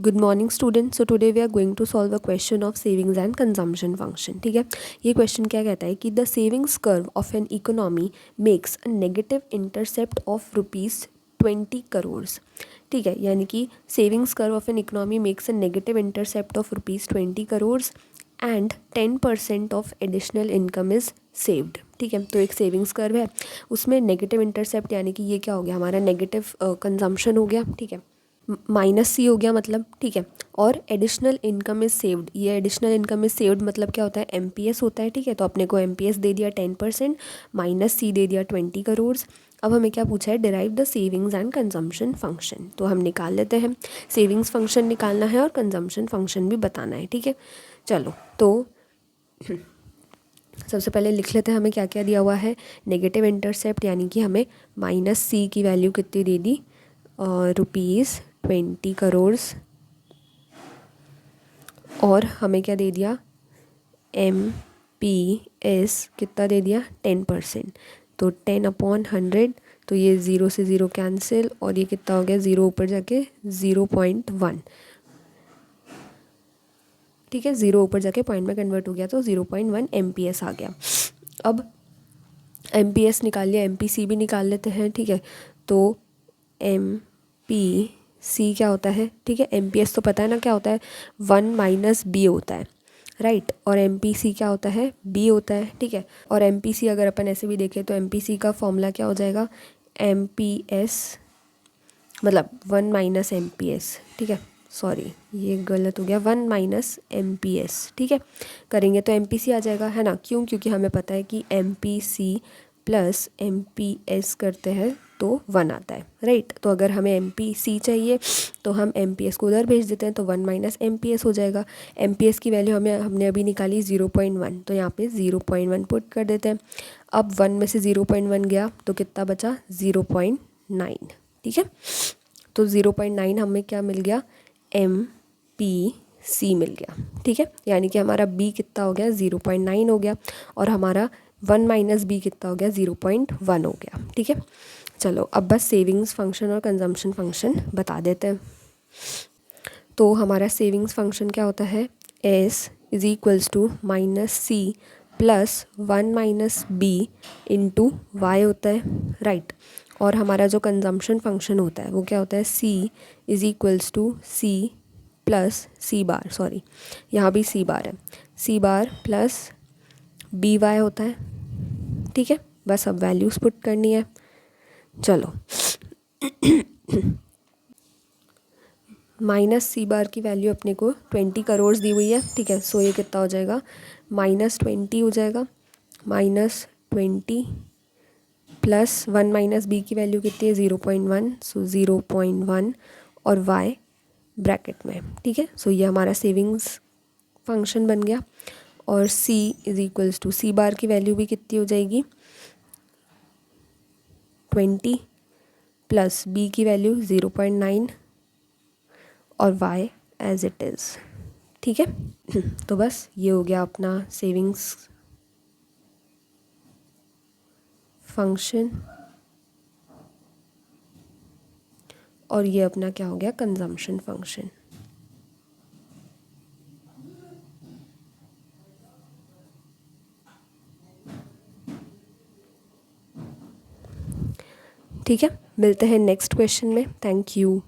Good morning student. So today we are going to solve a question of savings and consumption function. ठीक है, ये question क्या कहता है कि the savings curve of an economy makes a negative intercept of ₹20 crore. ठीक है, यानी कि savings curve of an economy makes a negative intercept of ₹20 crore and 10% of additional income is saved. ठीक है, तो एक सेविंग्स कर्व है, उसमें नेगेटिव इंटरसेप्ट यानी कि ये क्या हो गया, हमारा नेगेटिव कंजम्पशन हो गया. ठीक है, -C हो गया मतलब. ठीक है, और एडिशनल इनकम इज सेव्ड. ये एडिशनल इनकम इज सेव्ड मतलब क्या होता है, MPS होता है. ठीक है, तो अपने को MPS दे दिया 10%, -C दे दिया 20 करोड़. अब हमें क्या पूछा है, derive the savings and consumption function. तो हम निकाल लेते हैं. सेविंग्स फंक्शन निकालना है और कंजम्पशन फंक्शन भी बताना है. ठीक है, चलो तो सबसे पहले लिख लेते हैं हमें क्या क्या दिया हुआ है. नेगेटिव इंटरसेप्ट यानी कि हमें -C की वैल्यू कितनी दे दी, ₹20 करोड़. और हमें क्या दे दिया, MPS कितना दे दिया, 10%. तो 10/100, तो ये 0 से 0 कैंसिल, और ये कितना हो गया, 0 ऊपर जाके 0.1. ठीक है, 0 ऊपर जाके पॉइंट में कन्वर्ट हो गया, तो 0.1 MPS आ गया. अब MPS निकाल लिया, MPC भी निकाल लेते हैं. ठीक है, तो MPC क्या होता है. ठीक है, MPS तो पता है ना क्या होता है, 1 - B होता है, राइट. और MPC क्या होता है, B होता है. ठीक है, और MPC अगर अपन ऐसे भी देखें तो MPC का फॉर्मूला क्या हो जाएगा, MPS मतलब 1 - MPS. ठीक है, सॉरी ये गलत हो गया, 1 - MPS. ठीक है, करेंगे तो MPC आ जाएगा, है ना. क्यों, क्योंकि हमें पता है कि MPC प्लस MPS करते हैं तो 1 आता है, राइट. तो अगर हमें MPC चाहिए तो हम MPS को उधर भेज देते हैं, तो 1 - MPS हो जाएगा. MPS की वैल्यू हमने अभी निकाली 0.1, तो यहाँ पे 0.1 पुट कर देते हैं. अब 1 में से 0.1 गया तो कितना बचा, 0.9. ठीक है, तो 0.9 हमें क्या मिल गया, MPC मिल गया. ठीक है, यानी कि हमारा B कितना हो गया, 0.9 हो गया, और हमारा 1 - B कितना हो गया, 0.1 हो गया. ठीक है, चलो अब बस सेविंग्स फंक्शन और कंजम्पशन फंक्शन बता देते हैं. तो हमारा सेविंग्स फंक्शन क्या होता है, S is equals to -C plus 1 - B into Y होता है, राइट. और हमारा जो कंजम्पशन फंक्शन होता है वो क्या होता है, C is equals to C plus C bar, sorry यहाँ भी C बार है, C बार प्लस BY होता है. ठीक है, बस अब वैल्यूज़ पुट करनी है. चलो -C बार की वैल्यू अपने को 20 करोड़ दी हुई है. ठीक है, सो ये कितना हो जाएगा, -20 हो जाएगा, -20 प्लस 1 - B की वैल्यू कितनी है, 0.1, सो 0.1 और Y ब्रैकेट में. ठीक है, सो ये हमारा सेविंग्स फंक्शन बन गया. और C is equals to C bar की वैल्यू भी कितनी हो जाएगी, 20 प्लस B की वैल्यू 0.9 और Y एज इट इज़. ठीक है, तो बस ये हो गया अपना सेविंग्स फंक्शन, और ये अपना क्या हो गया, कंजम्पशन फंक्शन. ठीक है, मिलते हैं नेक्स्ट क्वेश्चन में. Thank you.